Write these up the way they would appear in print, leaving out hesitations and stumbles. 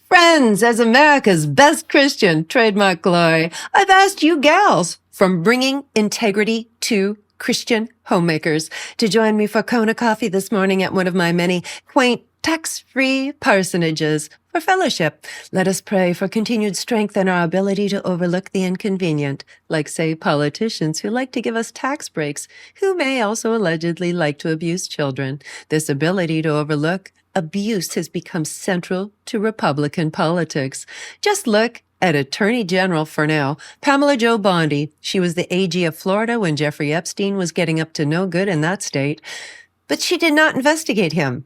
Friends, as America's best Christian, trademark glory, I've asked you gals from bringing integrity to Christian homemakers to join me for Kona coffee this morning at one of my many quaint tax-free parsonages for fellowship. Let us pray for continued strength and our ability to overlook the inconvenient, like, say, politicians who like to give us tax breaks, who may also allegedly like to abuse children. This ability to overlook abuse has become central to Republican politics. Just look at Attorney General for now, Pamela Bondi. She was the AG of Florida when Jeffrey Epstein was getting up to no good in that state, but she did not investigate him.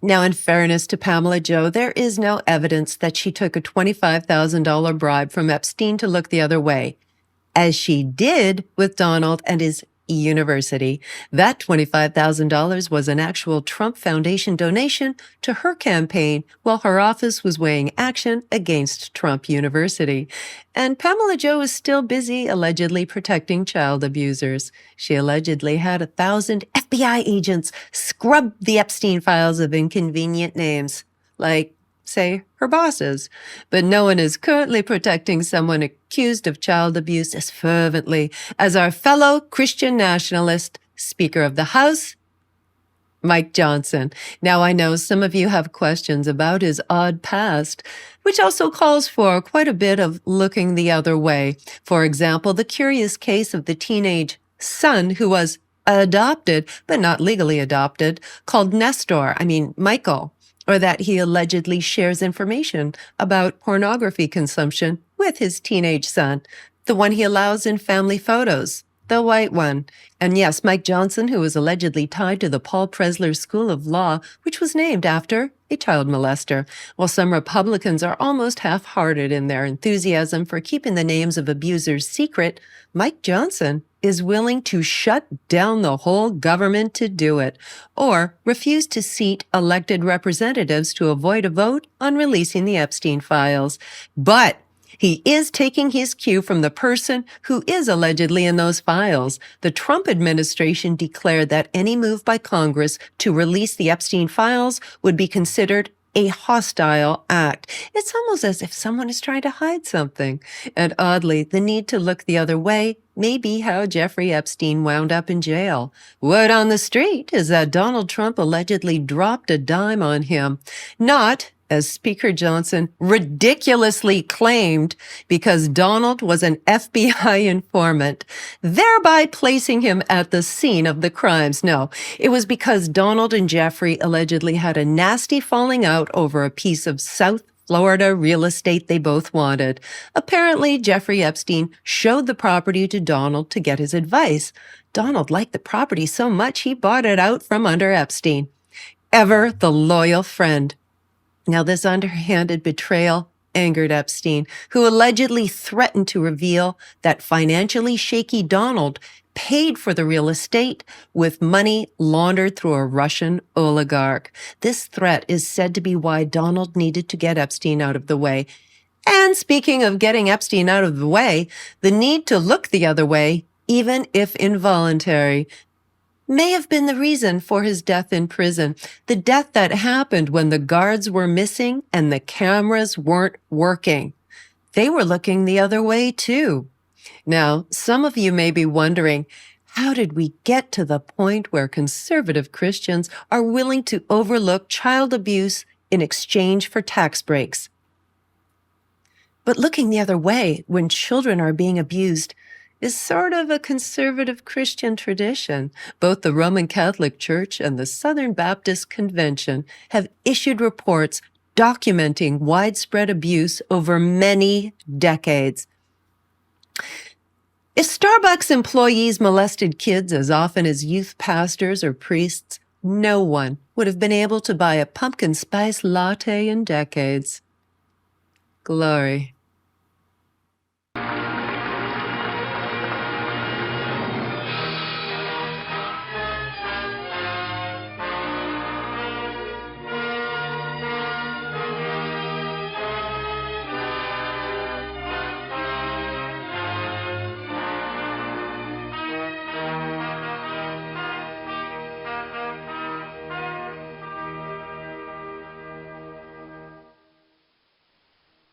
Now, in fairness to Pamela Jo, there is no evidence that she took a $25,000 bribe from Epstein to look the other way, as she did with Donald and his university. That $25,000 was an actual Trump Foundation donation to her campaign while her office was weighing action against Trump University. And Pamela Jo is still busy allegedly protecting child abusers. She allegedly had 1,000 FBI agents scrub the Epstein files of inconvenient names, like, say, her bosses. But no one is currently protecting someone accused of child abuse as fervently as our fellow Christian nationalist, Speaker of the House, Mike Johnson. Now, I know some of you have questions about his odd past, which also calls for quite a bit of looking the other way. For example, the curious case of the teenage son who was adopted, but not legally adopted, called Michael, or that he allegedly shares information about pornography consumption with his teenage son, the one he allows in family photos, the white one. And yes, Mike Johnson, who is allegedly tied to the Paul Pressler School of Law, which was named after a child molester. While some Republicans are almost half-hearted in their enthusiasm for keeping the names of abusers secret, Mike Johnson is willing to shut down the whole government to do it, or refuse to seat elected representatives to avoid a vote on releasing the Epstein files. But he is taking his cue from the person who is allegedly in those files. The Trump administration declared that any move by Congress to release the Epstein files would be considered a hostile act. It's almost as if someone is trying to hide something. And oddly, the need to look the other way may be how Jeffrey Epstein wound up in jail. Word on the street is that Donald Trump allegedly dropped a dime on him, not, as Speaker Johnson ridiculously claimed, because Donald was an FBI informant, thereby placing him at the scene of the crimes. No, it was because Donald and Jeffrey allegedly had a nasty falling out over a piece of South Florida real estate they both wanted. Apparently, Jeffrey Epstein showed the property to Donald to get his advice. Donald liked the property so much he bought it out from under Epstein. Ever the loyal friend. Now, this underhanded betrayal angered Epstein, who allegedly threatened to reveal that financially shaky Donald paid for the real estate with money laundered through a Russian oligarch. This threat is said to be why Donald needed to get Epstein out of the way. And speaking of getting Epstein out of the way, the need to look the other way, even if involuntary, may have been the reason for his death in prison. The death that happened when the guards were missing and the cameras weren't working. They were looking the other way too. Now, some of you may be wondering, how did we get to the point where conservative Christians are willing to overlook child abuse in exchange for tax breaks? But looking the other way when children are being abused is sort of a conservative Christian tradition. Both the Roman Catholic Church and the Southern Baptist Convention have issued reports documenting widespread abuse over many decades. If Starbucks employees molested kids as often as youth pastors or priests, no one would have been able to buy a pumpkin spice latte in decades. Glory.